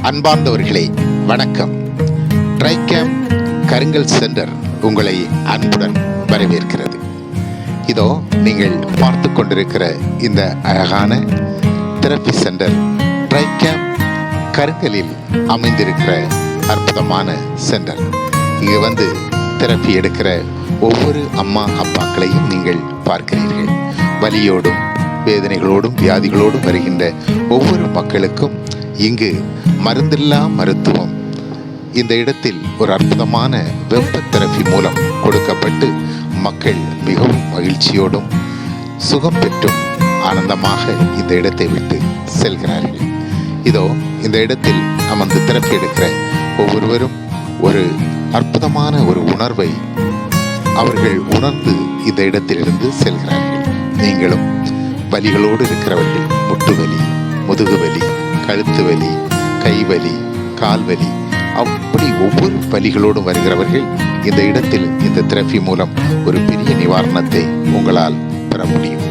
அன்பார்ந்தவர்களே வணக்கம். ட்ரைகேம் கருங்கல் சென்டர் உங்களை அன்புடன் வரவேற்கிறது. இதோ நீங்கள் பார்த்து கொண்டிருக்கிற இந்த அழகான தெரப்பி சென்டர் ட்ரைகேம் கருங்கலில் அமைந்திருக்கிற அற்புதமான சென்டர். இங்கு வந்து தெரப்பி எடுக்கிற ஒவ்வொரு அம்மா அப்பாக்களையும் நீங்கள் பார்க்கிறீர்கள். வலியோடும் வேதனைகளோடும் வியாதிகளோடும் வருகின்ற ஒவ்வொரு மக்களுக்கும் இங்கு மருந்தில்லா மருத்துவம் இந்த இடத்தில் ஒரு அற்புதமான வெப்ப தெரப்பி மூலம் கொடுக்கப்பட்டு மக்கள் மிகவும் மகிழ்ச்சியோடும் சுகம் பெற்றும் ஆனந்தமாக இந்த இடத்தை விட்டு செல்கிறார்கள். இதோ இந்த இடத்தில் அமர்ந்து தெரப்பி எடுக்கிற ஒவ்வொருவரும் ஒரு அற்புதமான ஒரு உணர்வை அவர்கள் உணர்ந்து இந்த இடத்திலிருந்து செல்கிறார்கள். நீங்களும் வலிகளோடு இருக்கிறவர்கள், முட்டுவலி, முதுகுவலி, கழுத்து வலி, கைவலி, கால்வலி, அப்படி ஒவ்வொரு வலிகளோடும் வருகிறவர்கள் இந்த இடத்தில் இந்த தெரப்பி மூலம் ஒரு பெரிய நிவாரணத்தை உங்களால் பெற முடியும்.